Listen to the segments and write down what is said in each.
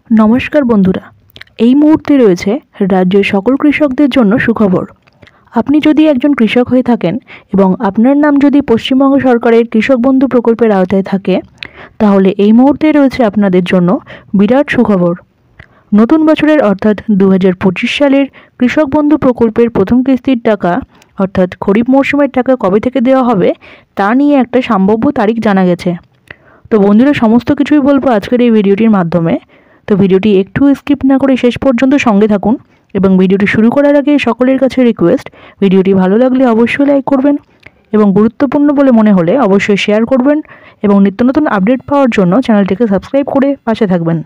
নমস্কার বন্ধুরা, এই মুহূর্তে রয়েছে রাজ্যের সকল কৃষকদের জন্য সুখবর। আপনি যদি একজন কৃষক হয়ে থাকেন এবং আপনার নাম যদি পশ্চিমবঙ্গ সরকারের কৃষক বন্ধু প্রকল্পের আওতায় থাকে, তাহলে এই মুহূর্তে রয়েছে আপনাদের জন্য বিরাট সুখবর। নতুন বছরের অর্থাৎ 2025 সালের কৃষক বন্ধু প্রকল্পের প্রথম কিস্তির টাকা অর্থাৎ খরিফ মরশুমের টাকা কবে থেকে দেওয়া হবে তা নিয়ে একটা সম্ভাব্য তারিখ জানা গেছে। তো বন্ধুরা, সমস্ত কিছুই বলবো আজকের এই ভিডিওটির মাধ্যমে। তো ভিডিওটি একটু স্কিপ না করে শেষ পর্যন্ত সঙ্গে থাকুন এবং ভিডিওটি শুরু করার আগে সকলের কাছে রিকোয়েস্ট, ভিডিওটি ভালো লাগলে অবশ্যই লাইক করবেন এবং গুরুত্বপূর্ণ বলে মনে হলে অবশ্যই শেয়ার করবেন এবং নিত্য নতুন আপডেট পাওয়ার জন্য চ্যানেলটিকে সাবস্ক্রাইব করে পাশে থাকবেন।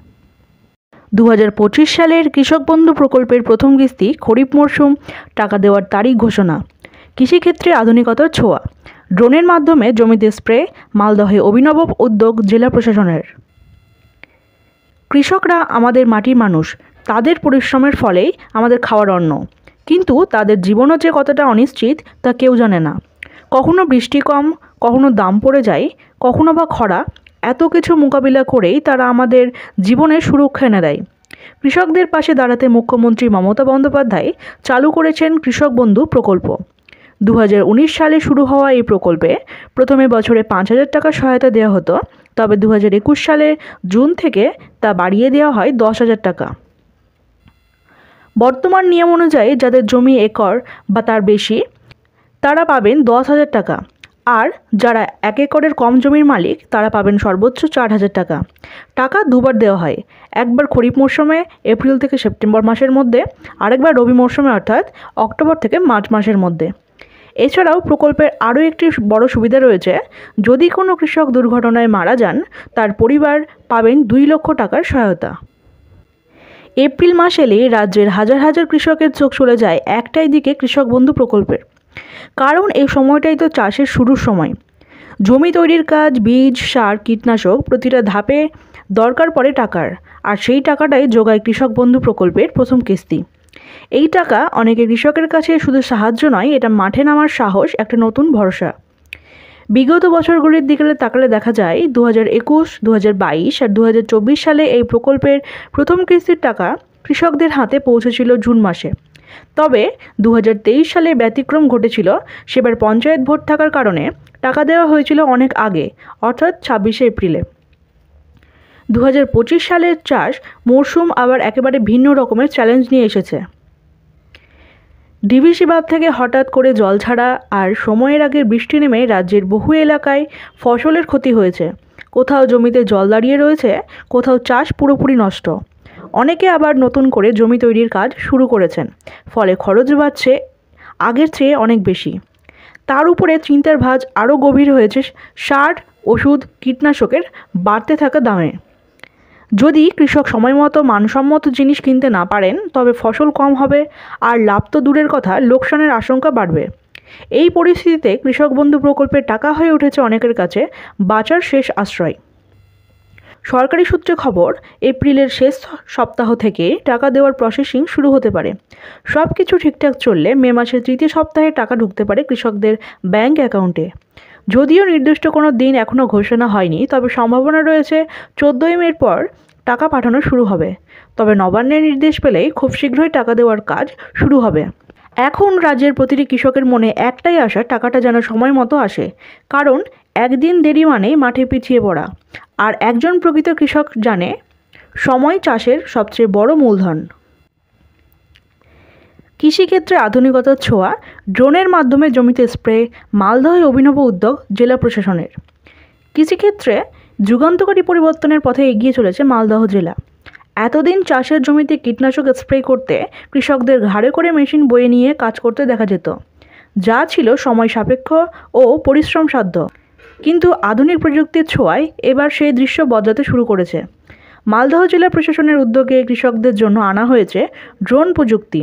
2025 সালের কৃষক বন্ধু প্রকল্পের প্রথম কিস্তি খরিফ মরশুম টাকা দেওয়ার তারিখ ঘোষণা। কৃষিক্ষেত্রে আধুনিকতার ছোঁয়া, ড্রোনের মাধ্যমে জমিতে স্প্রে, মালদহে অভিনব উদ্যোগ জেলা প্রশাসনের। কৃষকরা আমাদের মাটির মানুষ, তাদের পরিশ্রমের ফলেই আমাদের খাওয়ার অন্ন, কিন্তু তাদের জীবনও যে কতটা অনিশ্চিত তা কেউ জানে না। কখনো বৃষ্টি কম, কখনো দাম পড়ে যায়, কখনো বা খরা, এত কিছু মোকাবিলা করেই তারা আমাদের জীবনের সুরক্ষা এনে দেয়। কৃষকদের পাশে দাঁড়াতে মুখ্যমন্ত্রী মমতা বন্দ্যোপাধ্যায় চালু করেছেন কৃষক বন্ধু প্রকল্প। 2019 সালে শুরু হওয়া এই প্রকল্পে প্রথমে বছরে 5,000 টাকা সহায়তা দেওয়া হতো, তবে 2021 সালে জুন থেকে তা বাড়িয়ে দেওয়া হয় 10,000 টাকা। বর্তমান নিয়ম অনুযায়ী যাদের জমি একর বা তার বেশি তারা পাবেন 10,000 টাকা, আর যারা 1 একরের কম জমির মালিক তারা পাবেন সর্বোচ্চ 4,000 টাকা। টাকা দুবার দেওয়া হয়, একবার খরিফ মরশুমে এপ্রিল থেকে সেপ্টেম্বর মাসের মধ্যে, আরেকবার রবি মরশুমে অর্থাৎ অক্টোবর থেকে মার্চ মাসের মধ্যে। এছাড়াও প্রকল্পের আরও একটি বড় সুবিধা রয়েছে, যদি কোনো কৃষক দুর্ঘটনায় মারা যান তার পরিবার পাবেন 2 লক্ষ টাকার সহায়তা। এপ্রিল মাস এলে রাজ্যের হাজার হাজার কৃষকের চোখ চলে যায় একটাই দিকে, কৃষক বন্ধু প্রকল্পের। কারণ এই সময়টাই তো চাষের শুরুর সময়। জমি তৈরির কাজ, বীজ, সার, কীটনাশক প্রতিটা ধাপে দরকার পড়ে টাকার, আর সেই টাকাটাই যোগায় কৃষক বন্ধু প্রকল্পের প্রথম কিস্তি। এই টাকা অনেকে কৃষকের কাছে শুধু সাহায্য নয়, এটা মাঠে নামার সাহস, একটা নতুন ভরসা। বিগত বছরগুলির দিকে তাকালে দেখা যায় 2021, 2022 আর 2024 সালে এই প্রকল্পের প্রথম কিস্তির টাকা কৃষকদের হাতে পৌঁছেছিল জুন মাসে। তবে 2023 সালে ব্যতিক্রম ঘটেছিল। সেবার পঞ্চায়েত ভোট থাকার কারণে টাকা দেওয়া হয়েছিল অনেক আগে, অর্থাৎ 26শে এপ্রিলে। 2025 সালের চাষ মরশুম আবার একেবারে ভিন্ন রকমের চ্যালেঞ্জ নিয়ে এসেছে। ডিভিসি বাঁধ থেকে হঠাৎ করে জল ছাড়া আর সময়ের আগে বৃষ্টি নেমে রাজ্যের বহু এলাকায় ফসলের ক্ষতি হয়েছে। কোথাও জমিতে জল দাঁড়িয়ে রয়েছে, কোথাও চাষ পুরোপুরি নষ্ট। অনেকে আবার নতুন করে জমি তৈরির কাজ শুরু করেছেন, ফলে খরচ বাড়ছে আগের চেয়ে অনেক বেশি। তার উপরে চিন্তার ভাঁজ আরও গভীর হয়েছে সার, ওষুধ, কীটনাশকের বাড়তে থাকা দামে। যদি কৃষক সময়মতো মানসম্মত জিনিস কিনতে না পারেন তবে ফসল কম হবে, আর লাভ তো দূরের কথা, লোকসানের আশঙ্কা বাড়বে। এই পরিস্থিতিতে কৃষক বন্ধু প্রকল্পের টাকা হয়ে উঠেছে অনেকের কাছে বাঁচার শেষ আশ্রয়। সরকারি সূত্রে খবর, এপ্রিলের শেষ সপ্তাহ থেকে টাকা দেওয়ার প্রসেসিং শুরু হতে পারে। সব কিছু ঠিকঠাক চললে মে মাসের তৃতীয় সপ্তাহে টাকা ঢুকতে পারে কৃষকদের ব্যাংক অ্যাকাউন্টে। যদিও নির্দিষ্ট কোনো দিন এখনও ঘোষণা হয়নি, তবে সম্ভাবনা রয়েছে 14ই মের পর টাকা পাঠানো শুরু হবে। তবে নবান্নের নির্দেশ পেলেই খুব শীঘ্রই টাকা দেওয়ার কাজ শুরু হবে। এখন রাজ্যের প্রতিটি কৃষকের মনে একটাই আশা, টাকাটা যেন সময় মতো আসে, কারণ একদিন দেরি মানেই মাঠে পিছিয়ে পড়া। আর একজন প্রকৃত কৃষক জানে, সময় চাষের সবচেয়ে বড় মূলধন। কৃষিক্ষেত্রে আধুনিকতার ছোঁয়া, ড্রোনের মাধ্যমে জমিতে স্প্রে, মালদহে অভিনব উদ্যোগ জেলা প্রশাসনের। কৃষিক্ষেত্রে যুগান্তকারী পরিবর্তনের পথে এগিয়ে চলেছে মালদহ জেলা। এতদিন চাষের জমিতে কীটনাশক স্প্রে করতে কৃষকদের ঘাড়ে করে মেশিন বয়ে নিয়ে কাজ করতে দেখা যেত, যা ছিল সময় সাপেক্ষ ও পরিশ্রম সাধ্য। কিন্তু আধুনিক প্রযুক্তির ছোঁয়ায় এবার সেই দৃশ্য বদলাতে শুরু করেছে। মালদহ জেলা প্রশাসনের উদ্যোগে কৃষকদের জন্য আনা হয়েছে ড্রোন প্রযুক্তি,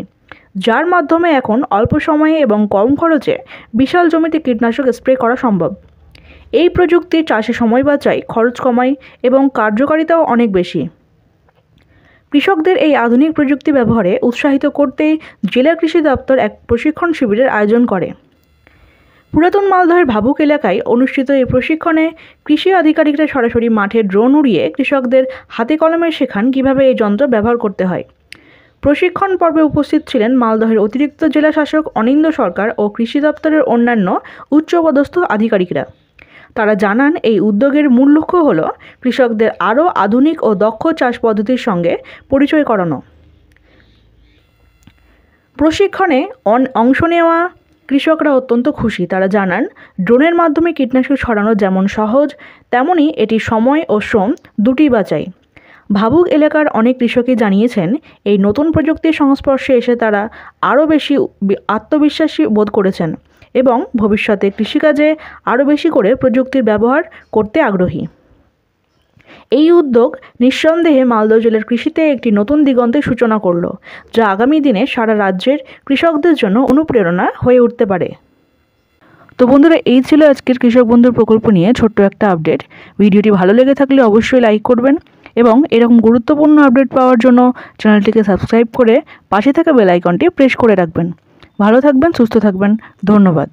যার মাধ্যমে এখন অল্প সময়ে এবং কম খরচে বিশাল জমিতে কীটনাশক স্প্রে করা সম্ভব। এই প্রযুক্তি চাষে সময় বাঁচায়, খরচ কমায় এবং কার্যকারিতাও অনেক বেশি। কৃষকদের এই আধুনিক প্রযুক্তি ব্যবহারে উৎসাহিত করতেই জেলা কৃষি দপ্তর এক প্রশিক্ষণ শিবিরের আয়োজন করে। পুরাতন মালদহের ভাবুক এলাকায় অনুষ্ঠিত এই প্রশিক্ষণে কৃষি আধিকারিকরা সরাসরি মাঠে ড্রোন উড়িয়ে কৃষকদের হাতে কলমে শেখান কীভাবে এই যন্ত্র ব্যবহার করতে হয়। প্রশিক্ষণ পর্বে উপস্থিত ছিলেন মালদহের অতিরিক্ত জেলা শাসক অনিন্দ্য সরকার ও কৃষি দপ্তরের অন্যান্য উচ্চপদস্থ আধিকারিকরা। তারা জানান, এই উদ্যোগের মূল লক্ষ্য হল কৃষকদের আরও আধুনিক ও দক্ষ চাষ পদ্ধতির সঙ্গে পরিচয় করানো। প্রশিক্ষণে অংশ নেওয়া কৃষকরা অত্যন্ত খুশি। তারা জানান, ড্রোনের মাধ্যমে কীটনাশক ছড়ানো যেমন সহজ, তেমনি এটি সময় ও শ্রম দুটিই বাঁচায়। ভাবুক এলাকার অনেক কৃষকই জানিয়েছেন, এই নতুন প্রযুক্তির সংস্পর্শে এসে তারা আরও বেশি আত্মবিশ্বাসী বোধ করেছেন এবং ভবিষ্যতে কৃষিকাজে আরও বেশি করে প্রযুক্তির ব্যবহার করতে আগ্রহী। এই উদ্যোগ নিঃসন্দেহে মালদহ জেলার কৃষিতে একটি নতুন দিগন্তের সূচনা করল, যা আগামী দিনে সারা রাজ্যের কৃষকদের জন্য অনুপ্রেরণা হয়ে উঠতে পারে। তো বন্ধুরা, এই ছিল আজকের কৃষক বন্ধুর প্রকল্প নিয়ে ছোট্ট একটা আপডেট। ভিডিওটি ভালো লেগে থাকলে অবশ্যই লাইক করবেন এবং এরকম গুরুত্বপূর্ণ আপডেট পাওয়ার জন্য চ্যানেলটিকে সাবস্ক্রাইব করে পাশে থাকা বেল আইকনটি প্রেস করে রাখবেন। ভালো থাকবেন, সুস্থ থাকবেন। ধন্যবাদ।